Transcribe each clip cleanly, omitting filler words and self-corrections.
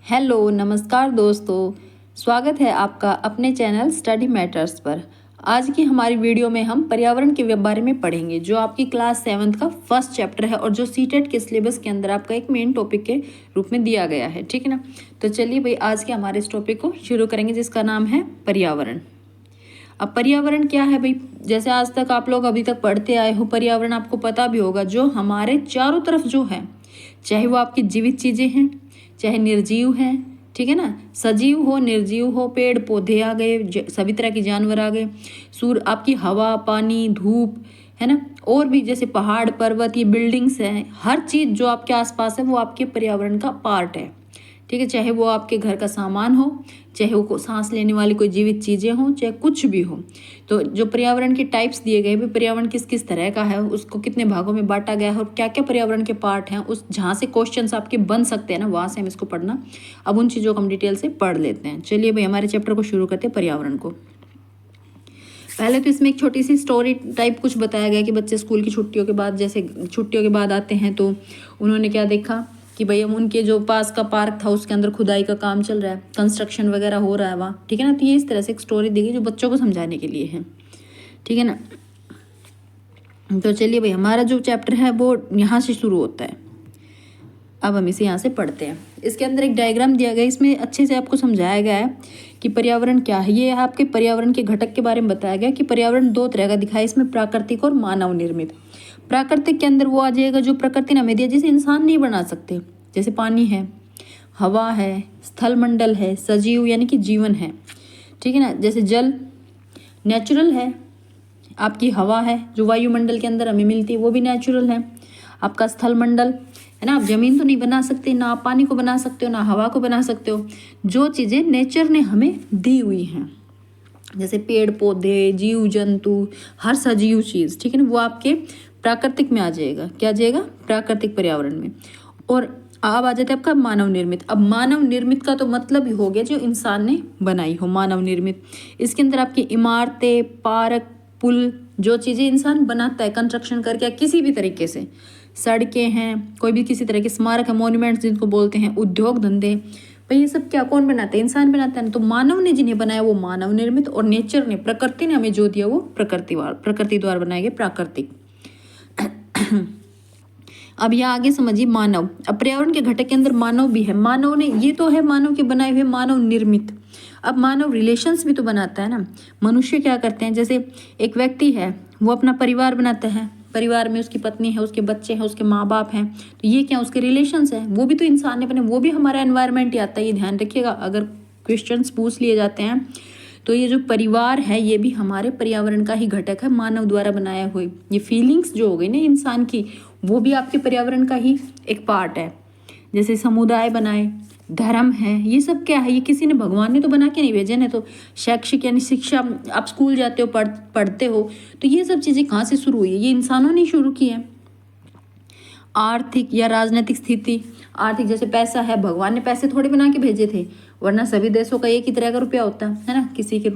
Hello नमस्कार दोस्तों, स्वागत है आपका अपने चैनल स्टडी मैटर्स पर। आज की हमारी वीडियो में हम पर्यावरण के बारे में पढ़ेंगे, जो आपकी क्लास 7th का फर्स्ट चैप्टर है और जो सीटेट के सिलेबस के अंदर आपका एक मेन टॉपिक के रूप में दिया गया है। ठीक है ना। तो चलिए भाई, आज के हमारे इस टॉपिक को शुरू करेंगे, जिसका नाम है पर्यावरण। अब पर्यावरण क्या है भाई? जैसे आज तक आप लोग अभी तक पढ़ते आए हो, पर्यावरण आपको पता भी होगा, जो हमारे चारों तरफ जो है, चाहे वो आपकी जीवित चीजें हैं, चाहे निर्जीव हैं, ठीक है ना, सजीव हो निर्जीव हो, पेड़ पौधे आ गए, सभी तरह के जानवर आ गए, सूर्य, आपकी हवा, पानी, धूप, है ना, और भी जैसे पहाड़ पर्वत, ये बिल्डिंग्स हैं, हर चीज जो आपके आसपास है वो आपके पर्यावरण का पार्ट है। ठीक है, चाहे वो आपके घर का सामान हो, चाहे वो सांस लेने वाली कोई जीवित चीजें हों, चाहे कुछ भी हो। तो जो पर्यावरण के टाइप्स दिए गए, पर्यावरण किस किस तरह का है, उसको कितने भागों में बांटा गया है और क्या क्या पर्यावरण के पार्ट हैं, उस जहाँ से क्वेश्चंस आपके बन सकते हैं ना, वहाँ से हम इसको पढ़ना। अब उन चीज़ों को हम डिटेल से पढ़ लेते हैं। चलिए भाई, हमारे चैप्टर को शुरू करते हैं, पर्यावरण को। पहले तो इसमें एक छोटी सी स्टोरी टाइप कुछ बताया गया कि बच्चे स्कूल की छुट्टियों के बाद, जैसे छुट्टियों के बाद आते हैं, तो उन्होंने क्या देखा कि भाई हम उनके जो पास का पार्क था उसके अंदर खुदाई का काम चल रहा है, कंस्ट्रक्शन वगैरह हो रहा है वहाँ। ठीक है ना। तो ये इस तरह से एक स्टोरी दी गई जो बच्चों को समझाने के लिए है। ठीक है ना। तो चलिए भाई, हमारा जो चैप्टर है वो यहाँ से शुरू होता है। अब हम इसे यहाँ से पढ़ते हैं। इसके अंदर एक डायग्राम दिया गया है, इसमें अच्छे से आपको समझाया गया है कि पर्यावरण क्या है। ये आपके पर्यावरण के घटक के बारे में बताया गया कि पर्यावरण दो तरह का दिखाई, इसमें प्राकृतिक और मानव निर्मित। प्राकृतिक के अंदर वो आ जाएगा जो प्रकृति ने हमें दिया, जिसे इंसान नहीं बना सकते, जैसे पानी है, हवा है, स्थल मंडल है, सजीव यानी कि जीवन है। ठीक है ना। जैसे जल नेचुरल है, आपकी हवा है जो वायुमंडल के अंदर हमें मिलती है, वो भी नेचुरल है। आपका स्थल मंडल है ना, आप जमीन तो नहीं बना सकते, ना आप पानी को बना सकते हो, ना हवा को बना सकते हो। जो चीज़ें नेचर ने हमें दी हुई हैं, जैसे पेड़ पौधे, जीव जंतु, हर सजीव चीज़, ठीक है ना, वो आपके प्राकृतिक में आ जाएगा। क्या आ जाएगा? प्राकृतिक पर्यावरण में। और अब आ जाता है आपका मानव निर्मित। अब मानव निर्मित का तो मतलब ही हो गया जो इंसान ने बनाई हो, मानव निर्मित। इसके अंदर आपकी इमारतें, पार्क, पुल, जो चीज़ें इंसान बनाता है कंस्ट्रक्शन करके या किसी भी तरीके से, सड़कें हैं, कोई भी किसी तरह के स्मारक है, मॉन्यूमेंट्स जिनको बोलते हैं, उद्योग धंधे, भाई ये सब क्या कौन बनाता है? इंसान बनाता है ना। तो मानव ने जिन्हें बनाया वो मानव निर्मित, और नेचर ने, प्रकृति ने हमें जो दिया वो प्रकृति द्वारा बनाए गए प्राकृतिक। अब यहाँ आगे समझिए मानव। अब पर्यावरण के घटक के अंदर मानव भी है। मानव ने, ये तो है मानव के बनाए हुए, मानव निर्मित। अब मानव रिलेशंस भी तो बनाता है ना। मनुष्य क्या करते हैं, जैसे एक व्यक्ति है, वो अपना परिवार बनाता है, परिवार में उसकी पत्नी है, उसके बच्चे हैं, उसके माँ बाप हैं, तो ये क्या उसके रिलेशंस हैं, वो भी तो इंसान ने बने, वो भी हमारा एनवायरनमेंट ही आता है। ये ध्यान रखिएगा, अगर क्वेश्चंस पूछ लिए जाते हैं तो ये जो परिवार है ये भी हमारे पर्यावरण का ही घटक है, मानव द्वारा बनाया हुए। ये फीलिंग्स जो हो गई ना इंसान की, वो भी आपके पर्यावरण का ही एक पार्ट है। जैसे समुदाय बनाए, धर्म है, ये सब क्या है? ये किसी ने, भगवान ने तो बना के नहीं भेजे ना। तो शैक्षिक यानी शिक्षा, आप स्कूल जाते हो, पढ़ते हो, तो ये सब चीज़ें कहाँ से शुरू हुई है? ये इंसानों ने शुरू की है। आर्थिक या राजनीतिक स्थिति, आर्थिक जैसे पैसा है, भगवान ने पैसे थोड़े बना के भेजे थे, वरना सभी देशों का एक ही तरह का रुपया होता है ना। किसी के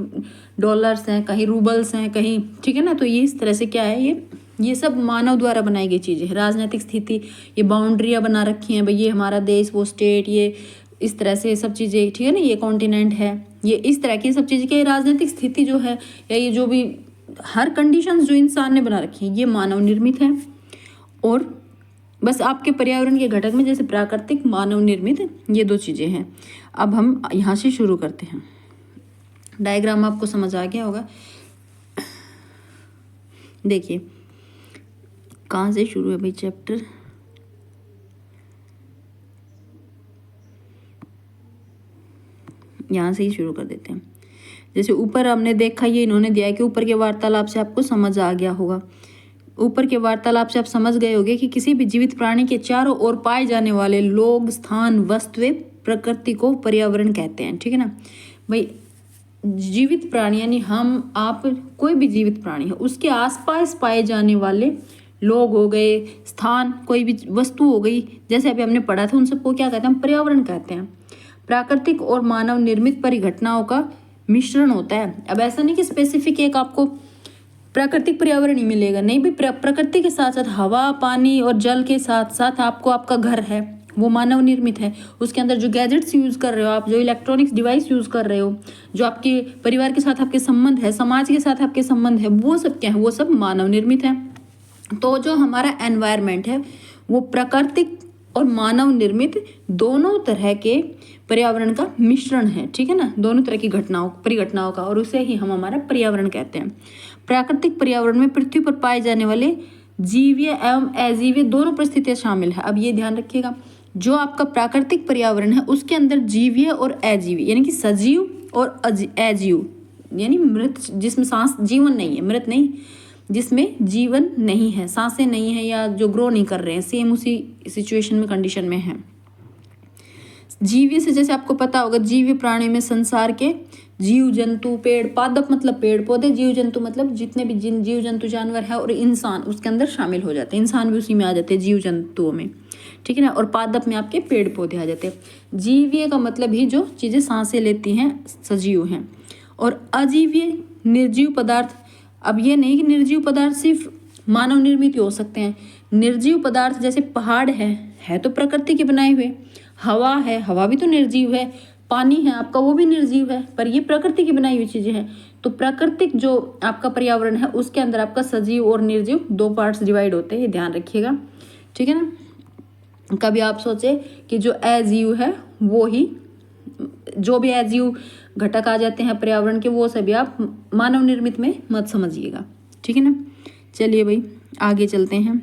डॉलर्स हैं, कहीं रूबल्स हैं, कहीं, ठीक है ना। तो ये इस तरह से क्या है, ये सब मानव द्वारा बनाई गई चीज़ें हैं। राजनीतिक स्थिति, ये बाउंड्रियाँ बना रखी हैं भाई, ये हमारा देश, वो स्टेट, ये इस तरह से सब चीज़ें, ठीक है ना, ये कॉन्टिनेंट है, ये इस तरह की सब चीज़ें। क्या राजनीतिक स्थिति जो है, या ये जो भी हर कंडीशंस जो इंसान ने बना रखी है, ये मानव निर्मित है। और बस आपके पर्यावरण के घटक में जैसे प्राकृतिक, मानव निर्मित, ये दो चीज़ें हैं। अब हम यहाँ से शुरू करते हैं। डायग्राम आपको समझ आ गया होगा। देखिए कहाँ से शुरू है भाई चैप्टर। यहाँ से ही शुरू कर देते हैं। जैसे ऊपर हमने देखा, ये इन्होंने दिया है कि ऊपर के वार्तालाप से आपको समझ आ गया होगा। ऊपर के वार्तालाप से आप समझ गए होंगे कि किसी भी जीवित प्राणी के चारों ओर पाए जाने वाले लोग, स्थान, वस्तुएं, प्रकृति को पर्यावरण कहते हैं। ठीक है ना भाई। जीवित प्राणी यानी हम, आप, कोई भी जीवित प्राणी है, उसके आसपास पाए जाने वाले लोग हो गए, स्थान, कोई भी वस्तु हो गई, जैसे अभी हमने पढ़ा था, उन सबको क्या कहते हैं? हम पर्यावरण कहते हैं। प्राकृतिक और मानव निर्मित परिघटनाओं का मिश्रण होता है। अब ऐसा नहीं कि स्पेसिफिक एक आपको प्राकृतिक पर्यावरण ही मिलेगा, नहीं भी, प्रकृति के साथ साथ हवा, पानी और जल के साथ साथ आपको आपका घर है, वो मानव निर्मित है। उसके अंदर जो गैजेट्स यूज़ कर रहे हो आप, जो इलेक्ट्रॉनिक्स डिवाइस यूज़ कर रहे हो, जो आपके परिवार के साथ आपके संबंध है, समाज के साथ आपके संबंध है, वो सब क्या है, वो सब मानव निर्मित है। तो जो हमारा एनवायरनमेंट है वो प्राकृतिक और मानव निर्मित दोनों तरह के पर्यावरण का मिश्रण है, ठीक है ना, दोनों तरह की परिघटनाओं का, और उसे ही हम हमारा पर्यावरण कहते हैं। प्राकृतिक पर्यावरण में पृथ्वी पर पाए जाने वाले जीवीय एवं अजीवीय दोनों परिस्थितियां शामिल है। अब ये ध्यान रखिएगा, जो आपका प्राकृतिक पर्यावरण है उसके अंदर जीवीय और अजीवीय यानी कि सजीव और अजीव यानी मृत, जिसमें सांस जीवन नहीं है, मृत नहीं, जिसमें जीवन नहीं है, सांसें नहीं है या जो ग्रो नहीं कर रहे हैं, सेम उसी सिचुएशन में कंडीशन में है। जीवीय से जैसे आपको पता होगा, जीवीय प्राणी में संसार के जीव जंतु, पेड़, पादप मतलब पेड़ पौधे, जीव जंतु मतलब जितने भी जीव जंतु जानवर है, और इंसान उसके अंदर शामिल हो जाते हैं, इंसान भी उसी में आ जाते हैं जीव जंतुओं में, ठीक है ना। और पादप में आपके पेड़ पौधे आ जाते हैं। जीवीय का मतलब ही जो चीज़ें सांसें लेती हैं, सजीव हैं। और अजीवीय निर्जीव पदार्थ, अब ये नहीं कि निर्जीव पदार्थ सिर्फ मानव निर्मित हो सकते हैं। निर्जीव पदार्थ जैसे पहाड़ है तो प्रकृति के बनाए हुए, हवा है, हवा भी तो निर्जीव है, पानी है आपका, वो भी निर्जीव है, पर ये प्रकृति की बनाई हुई चीजें हैं। तो प्राकृतिक जो आपका पर्यावरण है उसके अंदर आपका सजीव और निर्जीव दो पार्ट्स डिवाइड होते हैं, ये ध्यान रखिएगा, ठीक है ना। कभी आप सोचे कि जो अजीव है वो ही, जो भी अजीव घटक आ जाते हैं पर्यावरण के, वो सभी आप मानव निर्मित में मत समझिएगा, ठीक है ना। चलिए भाई आगे चलते हैं।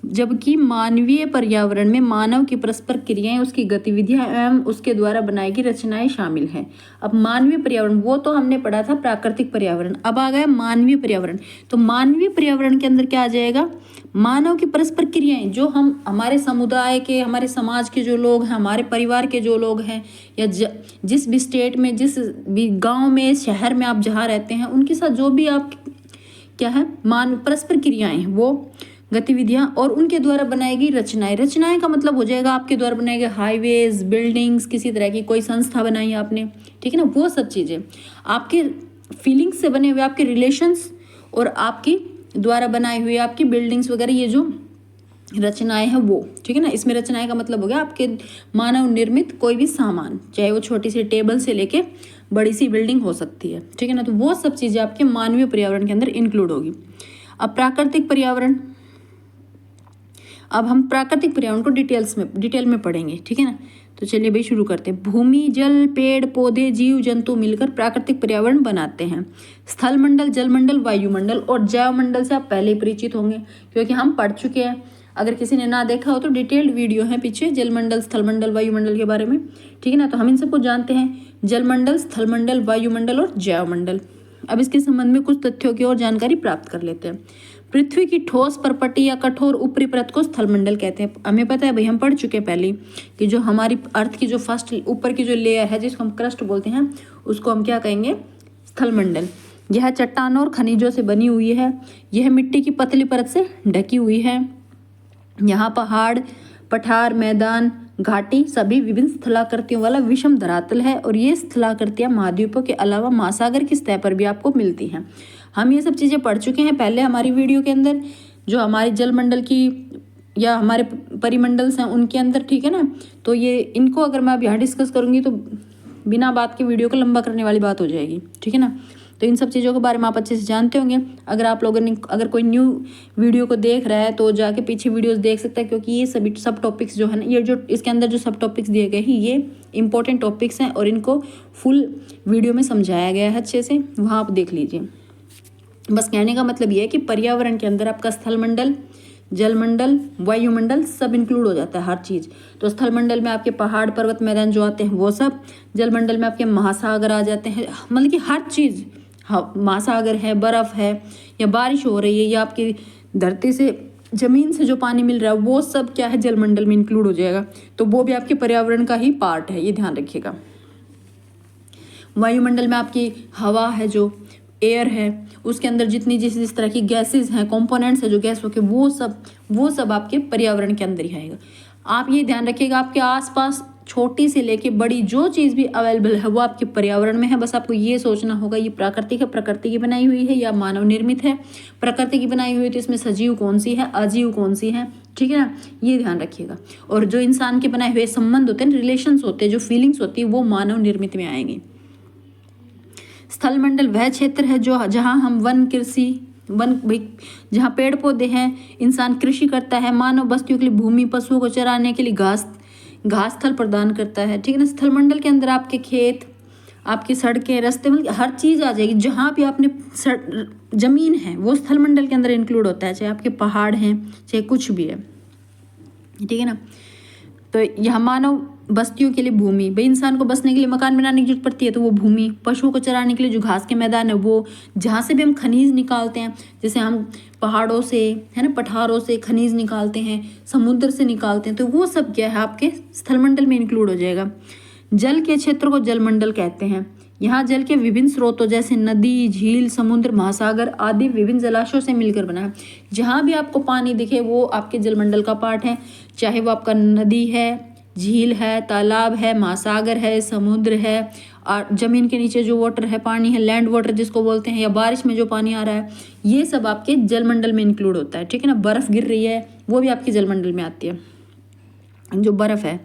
जबकि मानवीय पर्यावरण में मानव की परस्पर क्रियाएं, उसकी गतिविधियां एवं उसके द्वारा बनाई गई रचनाएं शामिल हैं। अब मानवीय पर्यावरण वो तो हमने पढ़ा था प्राकृतिक पर्यावरण, अब आ गया मानवीय पर्यावरण। तो मानवीय पर्यावरण के अंदर क्या आ जाएगा, मानव की परस्पर क्रियाएं, जो हम हमारे समुदाय के, हमारे समाज के जो लोग हैं, हमारे परिवार के जो लोग हैं, या जिस भी स्टेट में, जिस भी गाँव में, शहर में आप जहाँ रहते हैं, उनके साथ जो भी आप क्या है परस्पर क्रियाएं, वो गतिविधियां और उनके द्वारा बनाई गई रचनाएं। रचनाएं का मतलब हो जाएगा आपके द्वारा बनाए गए हाईवेज, बिल्डिंग्स, किसी तरह की कोई संस्था बनाई है आपने, ठीक है ना, वो सब चीजें आपके फीलिंग्स से बने हुए, आपके रिलेशंस और आपकी द्वारा बनाई हुई आपकी बिल्डिंग्स वगैरह, ये जो रचनाएं हैं वो, ठीक है ना। इसमें रचनाएं का मतलब हो गया आपके मानव निर्मित कोई भी सामान, चाहे वो छोटी सी टेबल से लेके बड़ी सी बिल्डिंग हो सकती है, ठीक है ना। तो वो सब चीजें आपके मानवीय पर्यावरण के अंदर इंक्लूड होगी। अब प्राकृतिक पर्यावरण, अब हम प्राकृतिक पर्यावरण को डिटेल में पढ़ेंगे, ठीक है ना। तो चलिए भाई शुरू करते हैं। भूमि, जल, पेड़ पौधे, जीव जंतु मिलकर प्राकृतिक पर्यावरण बनाते हैं। स्थल मंडल, जलमंडल, वायुमंडल और जैवमंडल से आप पहले ही परिचित होंगे क्योंकि हम पढ़ चुके हैं। अगर किसी ने ना देखा हो तो डिटेल्ड वीडियो है पीछे जलमंडल, स्थलमंडल, वायुमंडल के बारे में, ठीक है ना। तो हम इन सबको जानते हैं, जलमंडल, स्थलमंडल, वायुमंडल और जैवमंडल। अब इसके संबंध में कुछ तथ्यों की और जानकारी प्राप्त कर लेते हैं। पृथ्वी की ठोस परपटी या कठोर ऊपरी परत को स्थलमंडल कहते हैं। हमें पता है भाई, हम पढ़ चुके हैं पहले कि जो हमारी अर्थ की जो फर्स्ट ऊपर की जो लेयर है जिसको हम क्रस्ट बोलते हैं, उसको हम क्या कहेंगे, स्थलमंडल। यह चट्टानों और खनिजों से बनी हुई है। यह मिट्टी की पतली परत से ढकी हुई है। यहाँ पहाड़, पठार, मैदान, घाटी सभी विभिन्न स्थलाकृतियों वाला विषम धरातल है और ये स्थलाकृतियां महाद्वीपों के अलावा महासागर की सतह पर भी आपको मिलती हैं। हम ये सब चीज़ें पढ़ चुके हैं पहले हमारी वीडियो के अंदर, जो हमारे जलमंडल की या हमारे परिमंडल्स हैं उनके अंदर, ठीक है ना। तो ये इनको अगर मैं अब यहाँ डिस्कस करूँगी तो बिना बात के वीडियो को लंबा करने वाली बात हो जाएगी, ठीक है ना। तो इन सब चीज़ों के बारे में आप अच्छे से जानते होंगे। अगर आप लोगों ने, अगर कोई न्यू वीडियो को देख रहा है तो जाके पीछे वीडियोस देख सकता है, क्योंकि ये सभी सब टॉपिक्स जो है ना, ये जो इसके अंदर जो सब टॉपिक्स दिए गए हैं ये इंपॉर्टेंट टॉपिक्स हैं और इनको फुल वीडियो में समझाया गया है अच्छे से, वहाँ आप देख लीजिए। बस कहने का मतलब ये है कि पर्यावरण के अंदर आपका स्थलमंडल, जलमंडल, वायुमंडल सब इंक्लूड हो जाता है, हर चीज़। तो स्थलमंडल में आपके पहाड़, पर्वत, मैदान जो आते हैं वो सब, जलमंडल में आपके महासागर आ जाते हैं, मतलब कि हर चीज़, हाँ महासागर है, बर्फ़ है, या बारिश हो रही है, या आपकी धरती से, ज़मीन से जो पानी मिल रहा है, वो सब क्या है, जलमंडल में इंक्लूड हो जाएगा। तो वो भी आपके पर्यावरण का ही पार्ट है, ये ध्यान रखिएगा। वायुमंडल में आपकी हवा है, जो एयर है, उसके अंदर जितनी जिस तरह की गैसेज हैं, कंपोनेंट्स है जो गैसों के, वो सब आपके पर्यावरण के अंदर ही आएगा। आप ये ध्यान रखिएगा, आपके आसपास छोटी से लेके बड़ी जो चीज़ भी अवेलेबल है वो आपके पर्यावरण में है। बस आपको ये सोचना होगा ये प्राकृतिक है, प्रकृति की बनाई हुई है या मानव निर्मित है। प्रकृति की बनाई हुई तो इसमें सजीव कौन सी है, अजीव कौन सी है, ठीक है ना, ये ध्यान रखिएगा। और जो इंसान के बनाए हुए संबंध होते हैं, रिलेशंस होते हैं, जो फीलिंग्स होती है वो मानव निर्मित में आएंगे। स्थल मंडल वह क्षेत्र है जो जहाँ हम जहाँ पेड़ पौधे हैं, इंसान कृषि करता है, मानव बस्तियों के लिए भूमि, पशुओं को चराने के लिए घास स्थल प्रदान करता है, ठीक है ना। स्थल मंडल के अंदर आपके खेत, आपकी सड़कें, रास्ते, मतलब हर चीज़ आ जाएगी। जहाँ भी आपने जमीन है वो स्थल मंडल के अंदर इंक्लूड होता है, चाहे आपके पहाड़ हैं, चाहे कुछ भी है, ठीक है ना। तो यह मानव बस्तियों के लिए भूमि, भाई इंसान को बसने के लिए मकान बनाने की जरूरत पड़ती है तो वो भूमि, पशुओं को चराने के लिए जो घास के मैदान है वो, जहाँ से भी हम खनिज निकालते हैं, जैसे हम पहाड़ों से, है ना, पठारों से खनिज निकालते हैं, समुद्र से निकालते हैं, तो वो सब क्या है आपके स्थलमंडल में इंक्लूड हो जाएगा। जल के क्षेत्र को जलमंडल कहते हैं। यहाँ जल के विभिन्न स्रोतों जैसे नदी, झील, समुद्र, महासागर आदि विभिन्न जलाशयों से मिलकर बना है। जहाँ भी आपको पानी दिखे वो आपके जलमंडल का पार्ट है, चाहे वो आपका नदी है, झील है, तालाब है, महासागर है, समुद्र है, और जमीन के नीचे जो वाटर है, पानी है, लैंड वाटर जिसको बोलते हैं, या बारिश में जो पानी आ रहा है, ये सब आपके जलमंडल में इंक्लूड होता है, ठीक है ना। बर्फ गिर रही है वो भी आपके जलमंडल में आती है, जो बर्फ है,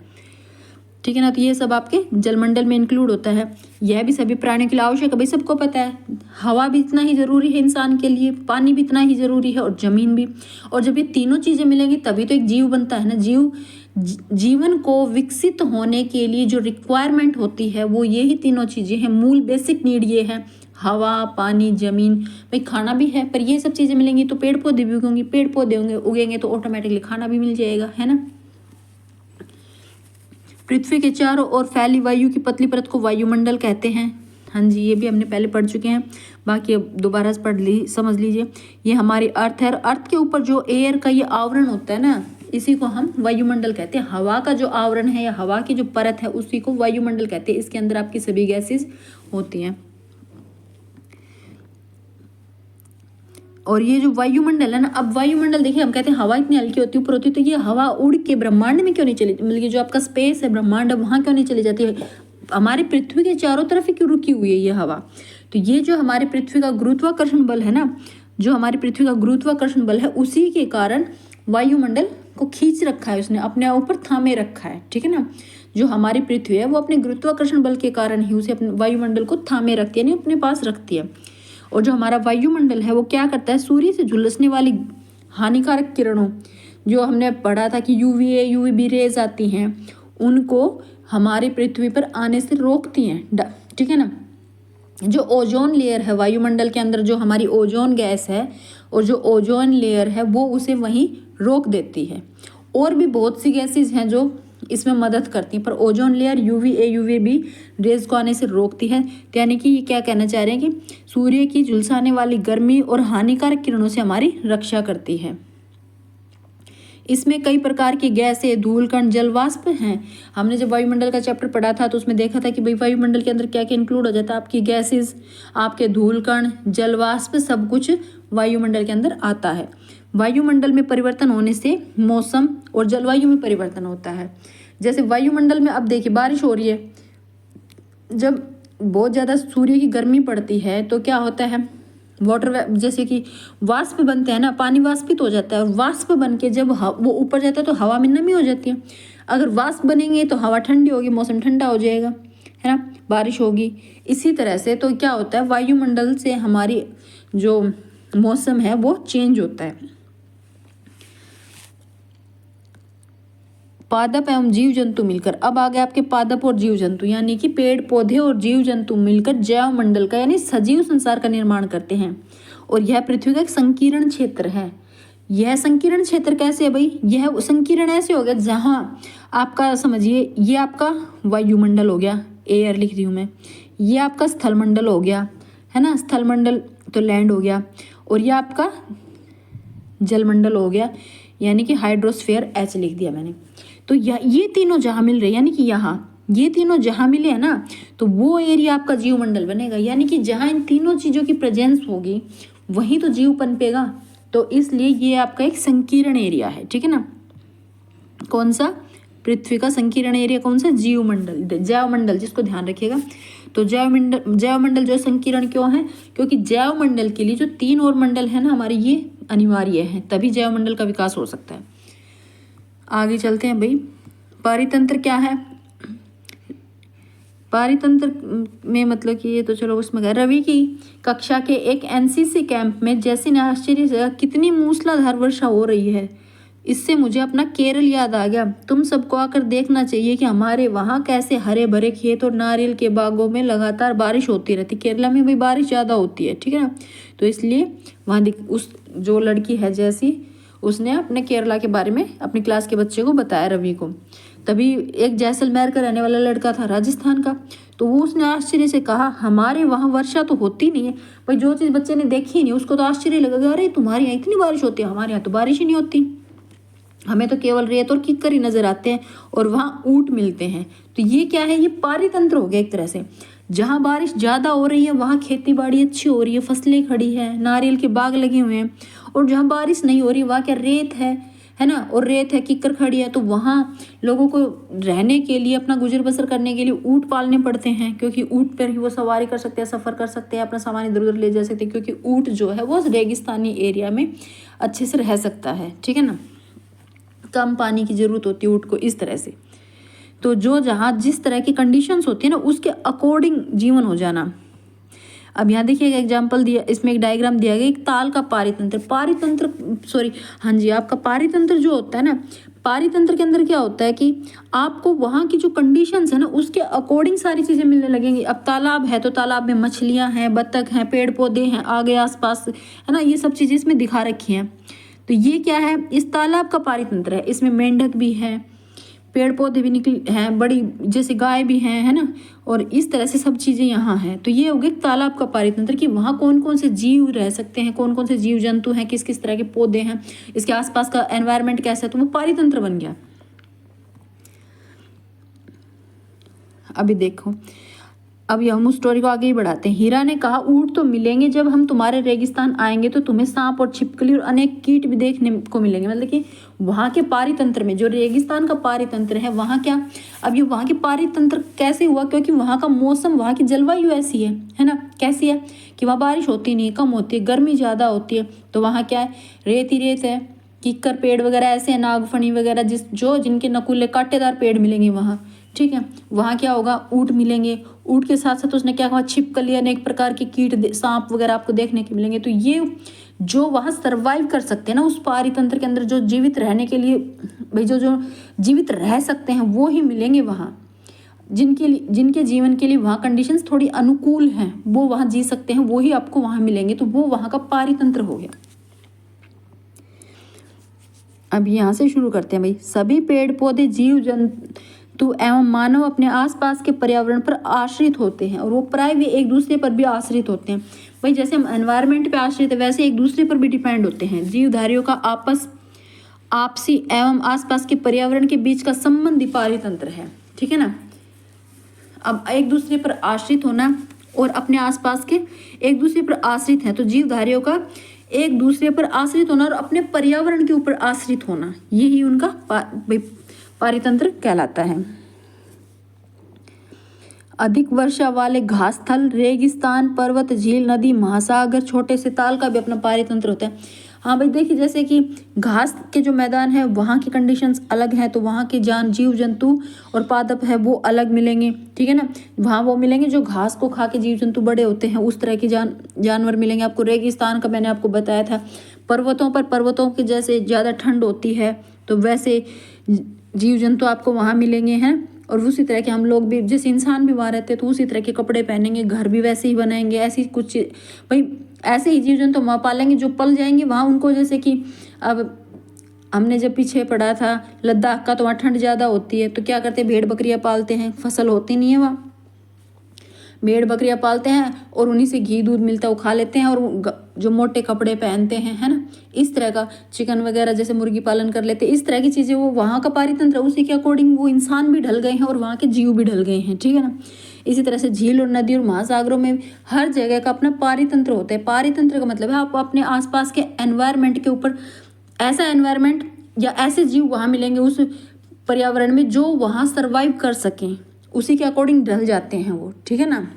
ठीक है ना। तो ये सब आपके जलमंडल में इंक्लूड होता है। यह भी सभी प्राणियों के लिए आवश्यक है, भाई सबको पता है। हवा भी इतना ही ज़रूरी है इंसान के लिए, पानी भी इतना ही ज़रूरी है, और ज़मीन भी। और जब ये तीनों चीज़ें मिलेंगी तभी तो एक जीव बनता है ना। जीवन को विकसित होने के लिए जो रिक्वायरमेंट होती है वो यही तीनों चीज़ें हैं, मूल बेसिक नीड ये है, हवा, पानी, ज़मीन। भाई खाना भी है, पर ये सब चीज़ें मिलेंगी तो पेड़ पौधे भी उगेंगे, पेड़ पौधे उगेंगे तो ऑटोमेटिकली खाना भी मिल जाएगा, है ना। पृथ्वी के चारों ओर फैली वायु की पतली परत को वायुमंडल कहते हैं। हाँ जी, ये भी हमने पहले पढ़ चुके हैं, बाकी अब दोबारा समझ लीजिए। ये हमारी अर्थ है, अर्थ के ऊपर जो एयर का ये आवरण होता है ना, इसी को हम वायुमंडल कहते हैं। हवा का जो आवरण है या हवा की जो परत है उसी को वायुमंडल कहते हैं। इसके अंदर आपकी सभी गैसेस होती हैं। और ये जो वायुमंडल है ना, अब वायुमंडल देखिए, हम कहते हैं हवा इतनी हल्की होती है, ऊपर होती है, तो ये हवा उड़ के ब्रह्मांड में क्यों नहीं चली, मतलब जो आपका स्पेस है, ब्रह्मांड है, वहाँ क्यों नहीं चली जाती है? हमारी पृथ्वी के चारों तरफ ही क्यों रुकी हुई है ये हवा? तो ये जो हमारी पृथ्वी का गुरुत्वाकर्षण बल है ना, जो हमारी पृथ्वी का गुरुत्वाकर्षण बल है, उसी के कारण वायुमंडल को खींच रखा है, उसने अपने ऊपर थामे रखा है, ठीक है ना। जो हमारी पृथ्वी है वो अपने गुरुत्वाकर्षण बल के कारण ही उसे अपने वायुमंडल को थामे रखती है, यानी अपने पास रखती है। और जो हमारा वायुमंडल है वो क्या करता है, सूर्य से झुलसने वाली हानिकारक किरणों, जो हमने पढ़ा था कि यूवीए यूवीबी रेज आती हैं, उनको हमारी पृथ्वी पर आने से रोकती हैं, ठीक है ना। जो ओजोन लेयर है वायुमंडल के अंदर, जो हमारी ओजोन गैस है और जो ओजोन लेयर है वो उसे वहीं रोक देती है। और भी बहुत सी गैसेज हैं जो इसमें मदद करती हैं, पर ozone layer UVA UVB rays को आने से रोकती है। तो यानी कि ये क्या कहना चाह रहे हैं कि सूर्य की झुलसाने वाली गर्मी और हानिकारक किरणों से हमारी रक्षा करती है। इसमें कई प्रकार की गैसें, धूलकण, जलवाष्प हैं। हमने जब वायुमंडल का चैप्टर पढ़ा था तो उसमें देखा था कि भाई वायुमंडल के अंदर क्या क्या इंक्लूड हो जाता है, आपकी गैसेस, आपके धूलकण, जलवाष्प, सब कुछ वायुमंडल के अंदर आता है। वायुमंडल में परिवर्तन होने से मौसम और जलवायु में परिवर्तन होता है। जैसे वायुमंडल में अब देखिए बारिश हो रही है, जब बहुत ज़्यादा सूर्य की गर्मी पड़ती है तो क्या होता है, वाटर जैसे कि वाष्प बनते हैं ना, पानी वाष्पित हो जाता है, और वाष्प बन के जब वो ऊपर जाता है तो हवा में नमी हो जाती है। अगर वाष्प बनेंगे तो हवा ठंडी होगी, मौसम ठंडा हो जाएगा, है ना, बारिश होगी। इसी तरह से तो क्या होता है, वायुमंडल से हमारी जो मौसम है वो चेंज होता है। पादप एवं जीव जंतु मिलकर, अब आ गए आपके पादप और जीव जंतु, यानी कि पेड़ पौधे और जीव जंतु मिलकर जैव मंडल का यानी सजीव संसार का निर्माण करते हैं। और यह पृथ्वी का एक संकीर्ण क्षेत्र है। यह संकीर्ण क्षेत्र कैसे है भाई, यह संकीर्ण ऐसे हो गया जहाँ आपका समझिए, ये आपका वायुमंडल हो गया, एयर लिख रही हूँ मैं, ये आपका स्थलमंडल हो गया, है ना, स्थलमंडल तो लैंड हो गया, और ये आपका जलमंडल हो गया, यानी कि हाइड्रोस्फीयर एच लिख दिया मैंने। तो ये तीनों जहाँ मिल रहे, यानी कि यहाँ ये तीनों जहाँ मिले हैं ना, तो वो एरिया आपका जीवमंडल बनेगा। यानी कि जहाँ इन तीनों चीज़ों की प्रेजेंस होगी वहीं तो जीव पनपेगा। तो इसलिए ये आपका एक संकीर्ण एरिया है, ठीक है ना। कौन सा, पृथ्वी का संकीर्ण एरिया कौन सा? जैवमंडल, जिसको ध्यान रखिएगा। तो जैवमंडल जो संकीर्ण क्यों है? क्योंकि जैवमंडल के लिए जो 3 और मंडल है ना हमारे, ये अनिवार्य है, तभी जैवमंडल का विकास हो सकता है। आगे चलते हैं भाई। पारितंत्र क्या है? पारितंत्र में मतलब कि ये तो चलो उसमें गए। रवि की कक्षा के एक एनसीसी कैंप में जैसी ने आश्चर्य से कितनी मूसलाधार वर्षा हो रही है, इससे मुझे अपना केरल याद आ गया। तुम सबको आकर देखना चाहिए कि हमारे वहाँ कैसे हरे भरे खेत और नारियल के बागों में लगातार बारिश होती रहती। केरला में भी बारिश ज़्यादा होती है, ठीक है ना, तो इसलिए वहाँ उस जो लड़की है जैसी, उसने अपने केरला के बारे में अपनी क्लास के बच्चे को बताया, रवि को। तभी एक जैसलमेर का रहने वाला लड़का था, राजस्थान का, तो वो उसने आश्चर्य से कहा हमारे वहाँ वर्षा तो होती नहीं है। भाई जो चीज़ बच्चे ने देखी नहीं उसको तो आश्चर्य लगेगा, अरे तुम्हारे यहाँ इतनी बारिश होती है, हमारे यहाँ तो बारिश ही नहीं होती, हमें तो केवल रेत और कीकर ही नजर आते हैं और वहाँ ऊंट मिलते हैं। तो ये क्या है? ये पारितंत्र हो गया एक तरह से। जहाँ बारिश ज़्यादा हो रही है वहाँ खेती बाड़ी अच्छी हो रही है, फसलें खड़ी है, नारियल के बाग लगे हुए हैं। और जहाँ बारिश नहीं हो रही वहाँ क्या? रेत है ना, और रेत है, कीकर खड़ी है, तो वहाँ लोगों को रहने के लिए, अपना गुजर बसर करने के लिए ऊँट पालने पड़ते हैं, क्योंकि ऊँट पर ही वो सवारी कर सकते हैं, सफ़र कर सकते हैं, अपना सामान इधर उधर ले जा सकते हैं, क्योंकि ऊँट जो है वो रेगिस्तानी एरिया में अच्छे से रह सकता है, ठीक है ना, कम पानी की ज़रूरत होती है ऊँट को, इस तरह से। तो जो जहाँ जिस तरह की कंडीशंस होती है ना उसके अकॉर्डिंग जीवन हो जाना। अब यहाँ देखिएगा एग्जाम्पल दिया, इसमें एक डायग्राम दिया गया, एक ताल का आपका पारितंत्र जो होता है ना, पारितंत्र के अंदर क्या होता है कि आपको वहाँ की जो कंडीशंस है ना उसके अकॉर्डिंग सारी चीज़ें मिलने लगेंगी। अब तालाब है तो तालाब में मछलियाँ हैं, बत्तख हैं, पेड़ पौधे हैं, आगे आसपास है ना, ये सब चीज़ें इसमें दिखा रखी हैं। तो ये क्या है? इस तालाब का पारितंत्र है। इसमें मेंढक भी है, पेड़ पौधे भी निकले हैं, बड़ी जैसे गाय भी हैं, है ना, और इस तरह से सब चीज़ें यहाँ हैं। तो ये हो गया तालाब का पारितंत्र कि वहाँ कौन कौन से जीव रह सकते हैं, कौन कौन से जीव जंतु हैं, किस किस तरह के पौधे हैं, इसके आसपास का एनवायरनमेंट कैसा है, तो वो पारितंत्र बन गया। अभी देखो, अब हम उस स्टोरी को आगे ही बढ़ाते हैं। हीरा ने कहा ऊँट तो मिलेंगे, जब हम तुम्हारे रेगिस्तान आएंगे तो तुम्हें सांप और छिपकली और अनेक कीट भी देखने को मिलेंगे। मतलब कि वहाँ के पारितंत्र में, जो रेगिस्तान का पारितंत्र है, वहाँ क्या, अब ये वहाँ के पारितंत्र कैसे हुआ? क्योंकि वहाँ का मौसम, वहाँ की जलवायु ऐसी है ना, कैसी है कि वहाँ बारिश होती नहीं है, कम होती है, गर्मी ज़्यादा होती है, तो वहाँ क्या है? रेत ही रेत है, कीकर पेड़ वगैरह ऐसे हैं, नागफनी वगैरह जिनके नकुले कांटेदार पेड़ मिलेंगे वहाँ, ठीक है। वहाँ क्या होगा? ऊँट मिलेंगे, ऊँट के साथ साथ उसने क्या कहा? छिपकली, अनेक प्रकार के कीट, सांप वगैरह आपको देखने के मिलेंगे। तो ये जो वहाँ सरवाइव कर सकते हैं ना उस पारितंत्र के अंदर, जो जीवित रहने के लिए, भाई जो जीवित रह सकते हैं वो ही मिलेंगे वहाँ, जिनके जीवन के लिए वहाँ कंडीशंस थोड़ी अनुकूल हैं, वो वहाँ जी सकते हैं, वो ही आपको वहाँ मिलेंगे। तो वो वहाँ का पारितंत्र हो गया। अब यहाँ से शुरू करते हैं भाई। सभी पेड़ पौधे, जीव जंतु एवं मानव अपने आसपास के पर्यावरण पर आश्रित होते हैं, और वो प्राय भी एक दूसरे पर भी आश्रित होते हैं। भाई जैसे हम एनवायरनमेंट पे आश्रित है, वैसे एक दूसरे पर भी डिपेंड होते हैं। जीवधारियों का आपसी एवं आसपास के पर्यावरण के बीच का संबंधी पारितंत्र है, ठीक है ना। अब एक दूसरे पर आश्रित होना और अपने आसपास के एक दूसरे पर आश्रित है, तो जीवधारियों का एक दूसरे पर आश्रित होना और अपने पर्यावरण के ऊपर आश्रित होना, यही उनका पारितंत्र कहलाता है। अधिक वर्षा वाले घास स्थल, रेगिस्तान, पर्वत, झील, नदी, महासागर, छोटे से ताल का भी अपना पारितंत्र होता है। हाँ भाई देखिए, जैसे कि घास के जो मैदान है वहाँ की कंडीशंस अलग हैं, तो वहाँ के जीव जंतु और पादप है वो अलग मिलेंगे, ठीक है ना। वहाँ वो मिलेंगे जो घास को खा के जीव जंतु बड़े होते हैं, उस तरह के जानवर मिलेंगे आपको। रेगिस्तान का मैंने आपको बताया था। पर्वतों के जैसे ज़्यादा ठंड होती है तो वैसे जीव जंतु आपको वहाँ मिलेंगे हैं। और उसी तरह के हम लोग भी, जैसे इंसान भी वहाँ रहते हैं तो उसी तरह के कपड़े पहनेंगे, घर भी वैसे ही बनाएंगे, ऐसी कुछ भाई ऐसे ही जीव जंतु वहाँ पालेंगे जो पल जाएंगे वहाँ उनको। जैसे कि अब हमने जब पीछे पढ़ा था लद्दाख का, तो वहाँ ठंड ज़्यादा होती है, तो क्या करते हैं? भेड़ बकरियाँ पालते हैं, फसल होती नहीं है वहाँ, भेड़ बकरियाँ पालते हैं और उन्हीं से घी दूध मिलता है, वो खा लेते हैं, और जो मोटे कपड़े पहनते हैं, है ना, इस तरह का। चिकन वगैरह जैसे मुर्गी पालन कर लेते हैं, इस तरह की चीज़ें, वो वहाँ का पारितंत्र, उसी के अकॉर्डिंग वो इंसान भी ढल गए हैं और वहाँ के जीव भी ढल गए हैं, ठीक है ना। इसी तरह से झील और नदी और महासागरों में हर जगह का अपना पारितंत्र होता है। पारितंत्र का मतलब है आप अपने आसपास के एनवायरनमेंट के ऊपर, ऐसा एनवायरनमेंट या ऐसे जीव वहाँ मिलेंगे उस पर्यावरण में जो वहाँ सरवाइव कर सकें उसी के अकॉर्डिंग ढल जाते हैं वो, ठीक है ना।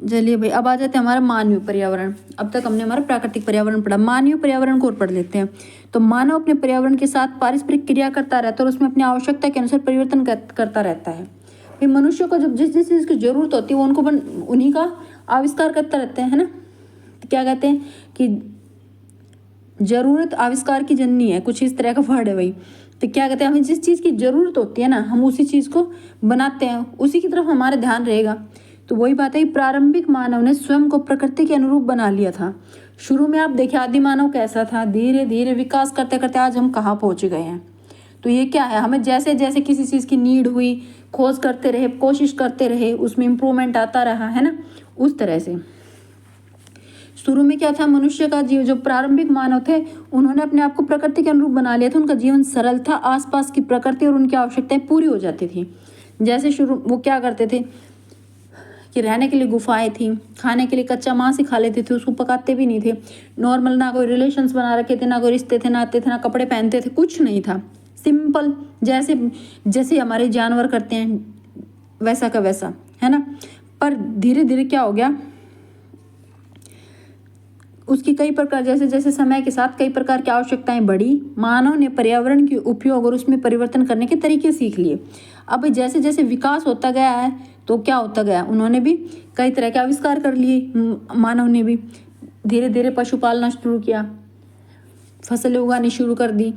चलिए भाई, अब आ जाते हैं हमारा मानवीय पर्यावरण। अब तक हमने हमारा प्राकृतिक पर्यावरण पढ़ा, मानवीय पर्यावरण को और पढ़ लेते हैं। तो मानव अपने पर्यावरण के साथ पारस्परिक क्रिया करता रहता है और उसमें अपनी आवश्यकता के अनुसार परिवर्तन करता रहता है। भाई मनुष्य को जब जिस जिस चीज़ की जरूरत होती है वो उनको उन्हीं का आविष्कार करता रहता है ना। तो क्या कहते हैं कि जरूरत आविष्कार की जननी है, कुछ इस तरह का वर्ड है भाई। तो क्या कहते हैं, हमें जिस चीज़ की जरूरत होती है ना हम उसी चीज़ को बनाते हैं, उसी की तरफ हमारा ध्यान रहेगा। तो वही बात है, प्रारंभिक मानव ने स्वयं को प्रकृति के अनुरूप बना लिया था। शुरू में आप देखिए आदि मानव कैसा था, धीरे धीरे विकास करते करते आज हम कहाँ पहुँच गए हैं। तो ये क्या है, हमें जैसे जैसे किसी चीज़ की नीड हुई, खोज करते रहे, कोशिश करते रहे, उसमें इम्प्रूवमेंट आता रहा, है ना। उस तरह से शुरू में क्या था, मनुष्य का जीव, जो प्रारंभिक मानव थे उन्होंने अपने आप को प्रकृति के अनुरूप बना लिया था। उनका जीवन सरल था, आसपास की प्रकृति और उनकी आवश्यकताएं पूरी हो जाती थी। जैसे शुरू वो क्या करते थे कि रहने के लिए गुफाएं थी, खाने के लिए कच्चा मांस ही खा लेते थे, उसको पकाते भी नहीं थे। नॉर्मल, ना कोई रिलेशंस बना रखे थे, ना कोई रिश्ते थे, ना आते थे, ना कपड़े पहनते थे, कुछ नहीं था। सिंपल, जैसे जैसे हमारे जानवर करते हैं वैसा का वैसा, है ना। पर धीरे धीरे क्या हो गया, उसकी कई प्रकार, जैसे जैसे समय के साथ कई प्रकार की आवश्यकताएं बढ़ी, मानव ने पर्यावरण के उपयोग और उसमें परिवर्तन करने के तरीके सीख लिए। अब जैसे जैसे विकास होता गया है तो क्या होता गया, उन्होंने भी कई तरह के आविष्कार कर लिए। मानव ने भी धीरे धीरे पशु पालना शुरू किया, फसलें उगानी शुरू कर दी,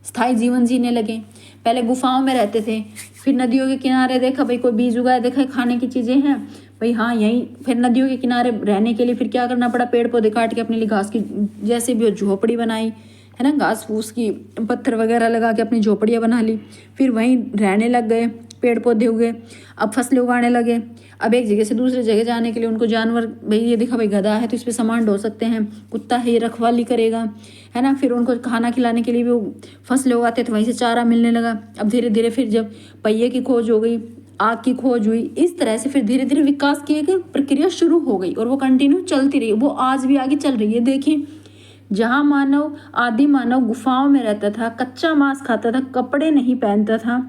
स्थायी जीवन जीने लगे। पहले गुफाओं में रहते थे, फिर नदियों के किनारे देखा भाई कोई बीज उगाया, देखा खाने की चीज़ें हैं भाई, हाँ यहीं। फिर नदियों के किनारे रहने के लिए फिर क्या करना पड़ा, पेड़ पौधे काट के अपने लिए घास की जैसे भी हो झोपड़ी बनाई, है ना। घास फूस की पत्थर वगैरह लगा के अपनी झोपड़ियाँ बना ली, फिर वहीं रहने लग गए, पेड़ पौधे उगे, अब फसलें उगाने लगे। अब एक जगह से दूसरी जगह जाने के लिए उनको जानवर, भाई ये देखा भाई गधा है तो इस पर सामान ढो सकते हैं, कुत्ता है ये रखवाली करेगा, है ना। फिर उनको खाना खिलाने के लिए भी वो फसलें उगाते तो वहीं से चारा मिलने लगा। अब धीरे धीरे फिर जब पहिए की खोज हो गई, आग की खोज हुई, इस तरह से फिर धीरे धीरे विकास की एक प्रक्रिया शुरू हो गई और वो कंटिन्यू चलती रही। वो आज भी आगे चल रही है। देखिए, जहाँ मानव, आदि मानव गुफाओं में रहता था, कच्चा मांस खाता था, कपड़े नहीं पहनता था,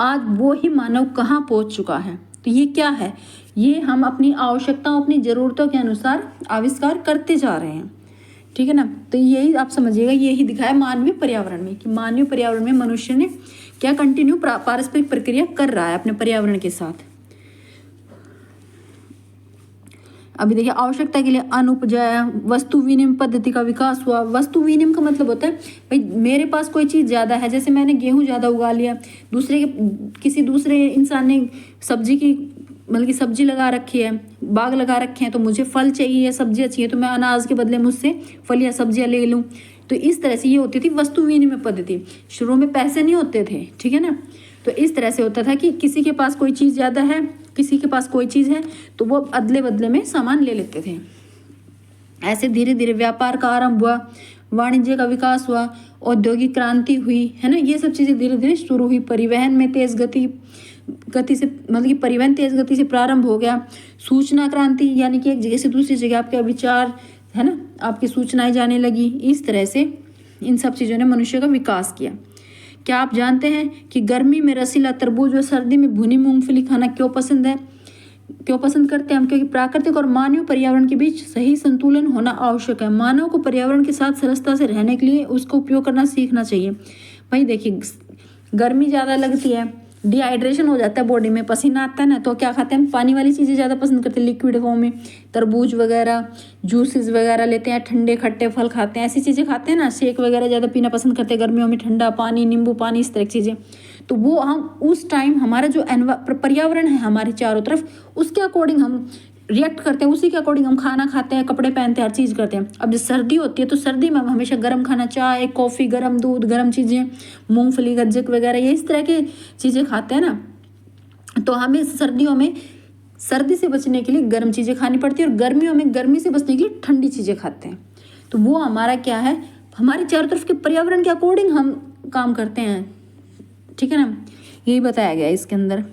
आज वो ही मानव कहाँ पहुँच चुका है। तो ये क्या है, ये हम अपनी आवश्यकताओं, अपनी ज़रूरतों के अनुसार आविष्कार करते जा रहे हैं, ठीक है ना। तो यही आप समझिएगा, यही दिखाया मानवीय पर्यावरण में कि मानवीय पर्यावरण में मनुष्य ने क्या कंटिन्यू पारस्परिक प्रक्रिया कर रहा है अपने पर्यावरण के साथ। अभी देखिए, आवश्यकता के लिए अन्न उपजाया, वस्तु विनिमय पद्धति का विकास हुआ। वस्तु विनिमय का मतलब होता है भाई मेरे पास कोई चीज़ ज़्यादा है, जैसे मैंने गेहूँ ज़्यादा उगा लिया, किसी दूसरे इंसान ने सब्जी की मतलब कि सब्जी लगा रखी है, बाग लगा रखे हैं, तो मुझे फल चाहिए, सब्जियाँ चाहिए, तो मैं अनाज के बदले मुझसे फल या सब्जियाँ ले लूँ। तो इस तरह से ये होती थी वस्तु विनिमय पद्धति। शुरू में पैसे नहीं होते थे, ठीक है ना। तो इस तरह से होता था कि किसी के पास कोई चीज़ ज़्यादा है, किसी के पास कोई चीज़ है, तो वो अदले बदले में सामान ले लेते थे। ऐसे धीरे धीरे व्यापार का आरंभ हुआ, वाणिज्य का विकास हुआ, औद्योगिक क्रांति हुई, है ना। ये सब चीज़ें धीरे धीरे शुरू हुई। परिवहन में तेज़ गति से मतलब कि परिवहन तेज़ गति से प्रारंभ हो गया। सूचना क्रांति, यानी कि एक जगह से दूसरी जगह आपके विचार, है ना, आपकी सूचनाएं जाने लगी। इस तरह से इन सब चीज़ों ने मनुष्य का विकास किया। क्या आप जानते हैं कि गर्मी में रसीला तरबूज और सर्दी में भुनी मूंगफली खाना क्यों पसंद है, क्यों पसंद करते हैं हम? क्योंकि प्राकृतिक और मानवीय पर्यावरण के बीच सही संतुलन होना आवश्यक है। मानव को पर्यावरण के साथ सरलता से रहने के लिए उसका उपयोग करना सीखना चाहिए। भाई देखिए, गर्मी ज़्यादा लगती है, डिहाइड्रेशन हो जाता है बॉडी में, पसीना आता है ना, तो क्या खाते हैं, पानी वाली चीज़ें ज़्यादा पसंद करते हैं, लिक्विड फॉर्म में तरबूज वगैरह, जूसेस वगैरह लेते हैं, ठंडे खट्टे फल खाते हैं, ऐसी चीज़ें खाते हैं ना। शेक वगैरह ज़्यादा पीना पसंद करते हैं गर्मियों में, ठंडा पानी, नींबू पानी, इस तरह की चीज़ें। तो वो हम उस टाइम हमारा जो पर्यावरण है हमारे चारों तरफ, उसके अकॉर्डिंग हम रिएक्ट करते हैं, उसी के अकॉर्डिंग हम खाना खाते हैं, कपड़े पहनते हैं, हर चीज़ करते हैं। अब जब सर्दी होती है तो सर्दी में हम हमेशा गर्म खाना, चाय कॉफ़ी, गर्म दूध, गर्म चीज़ें, मूंगफली गज्जक वगैरह, ये इस तरह की चीज़ें खाते हैं ना। तो हमें सर्दियों में सर्दी से बचने के लिए गर्म चीज़ें खानी पड़ती है और गर्मियों में गर्मी से बचने के लिए ठंडी चीज़ें खाते हैं। तो वो हमारा क्या है, हमारे चारों तरफ के पर्यावरण के अकॉर्डिंग हम काम करते हैं, ठीक है ना। यही बताया गया है इसके अंदर।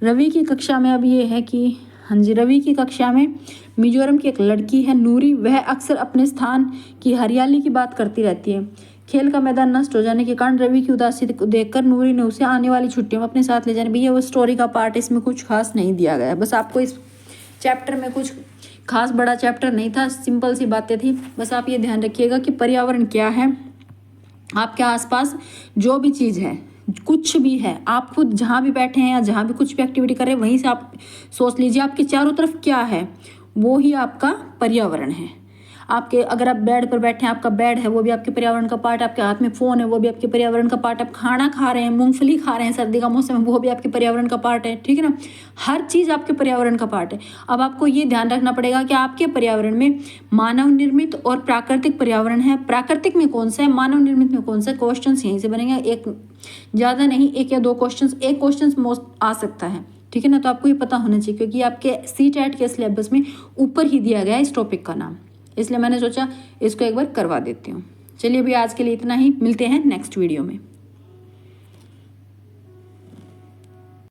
रवि की कक्षा में अब ये है कि हाँ जी, रवि की कक्षा में मिजोरम की एक लड़की है नूरी, वह अक्सर अपने स्थान की हरियाली की बात करती रहती है। खेल का मैदान नष्ट हो जाने के कारण रवि की उदासी को देखकर नूरी ने उसे आने वाली छुट्टियों में अपने साथ ले जाने। भैया वो स्टोरी का पार्ट इसमें कुछ खास नहीं दिया गया, बस आपको इस चैप्टर में कुछ खास बड़ा चैप्टर नहीं था, सिंपल सी बातें थी। बस आप ये ध्यान रखिएगा कि पर्यावरण क्या है, आपके आसपास जो भी चीज़ है, कुछ भी है, आप खुद जहाँ भी बैठे हैं या जहाँ भी कुछ भी एक्टिविटी कर रहे हैं वहीं से आप सोच लीजिए आपके चारों तरफ क्या है, वो ही आपका पर्यावरण है। आपके अगर आप बेड पर बैठे हैं, आपका बेड है वो भी आपके पर्यावरण का पार्ट, आपके हाथ में फ़ोन है वो भी आपके पर्यावरण का पार्ट, आप खाना खा रहे हैं, मूंगफली खा रहे हैं सर्दी का मौसम है, वो भी आपके पर्यावरण का पार्ट है, ठीक है ना। हर चीज़ आपके पर्यावरण का पार्ट है। अब आपको ये ध्यान रखना पड़ेगा कि आपके पर्यावरण में मानव निर्मित और प्राकृतिक पर्यावरण है। प्राकृतिक में कौन सा है, मानव निर्मित में कौन सा। क्वेश्चन यहीं से बनेंगे, एक ज़्यादा नहीं, एक या दो क्वेश्चन, एक क्वेश्चन मोस्ट आ सकता है, ठीक है ना। तो आपको ये पता होना चाहिए क्योंकि आपके CTET के सिलेबस में ऊपर ही दिया गया है इस टॉपिक का नाम, इसलिए मैंने सोचा इसको एक बार करवा देती हूँ। चलिए अभी आज के लिए इतना ही, मिलते हैं नेक्स्ट वीडियो में।